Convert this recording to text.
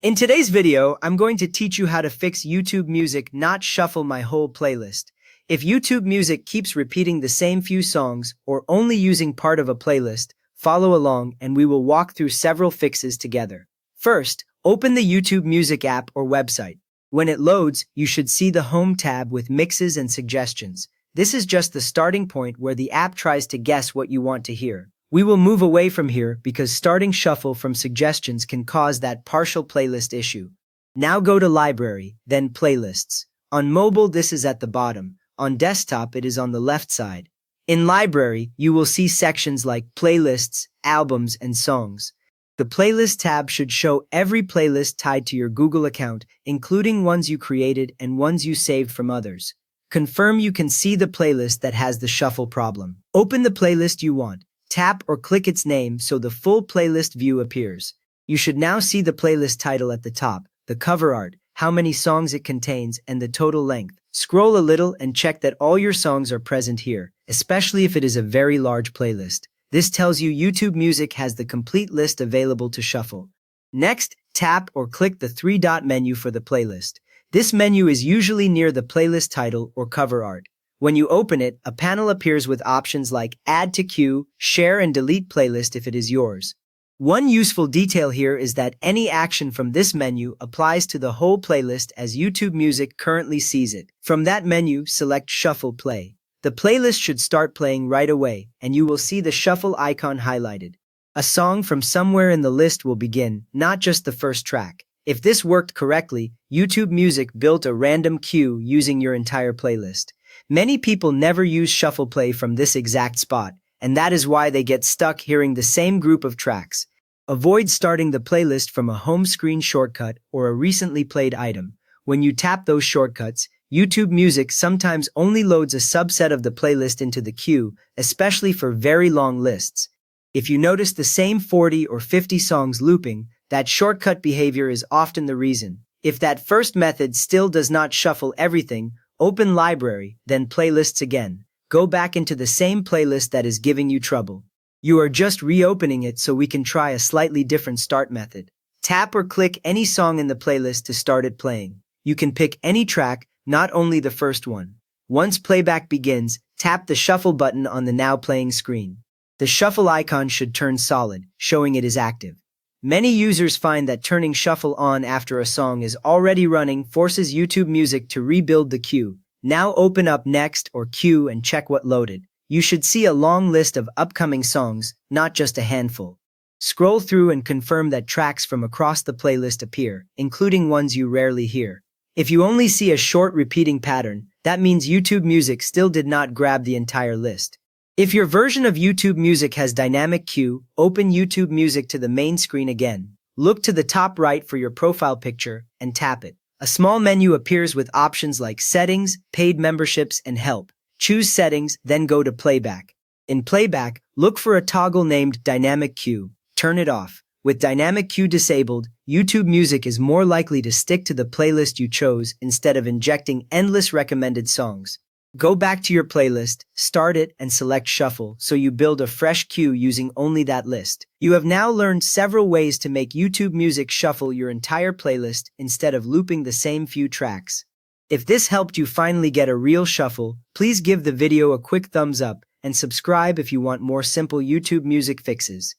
In today's video, I'm going to teach you how to fix YouTube Music not shuffle my whole playlist. If YouTube Music keeps repeating the same few songs or only using part of a playlist, follow along and we will walk through several fixes together. First, open the YouTube Music app or website. When it loads, you should see the Home tab with mixes and suggestions. This is just the starting point where the app tries to guess what you want to hear. We will move away from here because starting shuffle from suggestions can cause that partial playlist issue. Now go to Library, then Playlists. On mobile, this is at the bottom. On desktop, it is on the left side. In Library, you will see sections like Playlists, Albums, and Songs. The Playlist tab should show every playlist tied to your Google account, including ones you created and ones you saved from others. Confirm you can see the playlist that has the shuffle problem. Open the playlist you want. Tap or click its name so the full playlist view appears. You should now see the playlist title at the top, the cover art, how many songs it contains, and the total length. Scroll a little and check that all your songs are present here, especially if it is a very large playlist. This tells you YouTube Music has the complete list available to shuffle. Next, tap or click the three-dot menu for the playlist. This menu is usually near the playlist title or cover art. When you open it, a panel appears with options like Add to Queue, Share and Delete Playlist if it is yours. One useful detail here is that any action from this menu applies to the whole playlist as YouTube Music currently sees it. From that menu, select Shuffle Play. The playlist should start playing right away, and you will see the shuffle icon highlighted. A song from somewhere in the list will begin, not just the first track. If this worked correctly, YouTube Music built a random queue using your entire playlist. Many people never use shuffle play from this exact spot, and that is why they get stuck hearing the same group of tracks. Avoid starting the playlist from a home screen shortcut or a recently played item. When you tap those shortcuts, YouTube Music sometimes only loads a subset of the playlist into the queue, especially for very long lists. If you notice the same 40 or 50 songs looping, that shortcut behavior is often the reason. If that first method still does not shuffle everything, open Library, then Playlists again. Go back into the same playlist that is giving you trouble. You are just reopening it so we can try a slightly different start method. Tap or click any song in the playlist to start it playing. You can pick any track, not only the first one. Once playback begins, tap the shuffle button on the now playing screen. The shuffle icon should turn solid, showing it is active. Many users find that turning shuffle on after a song is already running forces YouTube Music to rebuild the queue. Now open up Next or Queue and check what loaded. You should see a long list of upcoming songs, not just a handful. Scroll through and confirm that tracks from across the playlist appear, including ones you rarely hear. If you only see a short repeating pattern, that means YouTube Music still did not grab the entire list. If your version of YouTube Music has dynamic queue, open YouTube Music to the main screen again. Look to the top right for your profile picture and tap it. A small menu appears with options like Settings, Paid Memberships, and Help. Choose Settings, then go to Playback. In Playback, look for a toggle named Dynamic Queue. Turn it off. With Dynamic Queue disabled, YouTube Music is more likely to stick to the playlist you chose instead of injecting endless recommended songs. Go back to your playlist, start it, and select Shuffle so you build a fresh queue using only that list. You have now learned several ways to make YouTube Music shuffle your entire playlist instead of looping the same few tracks. If this helped you finally get a real shuffle, please give the video a quick thumbs up and subscribe if you want more simple YouTube Music fixes.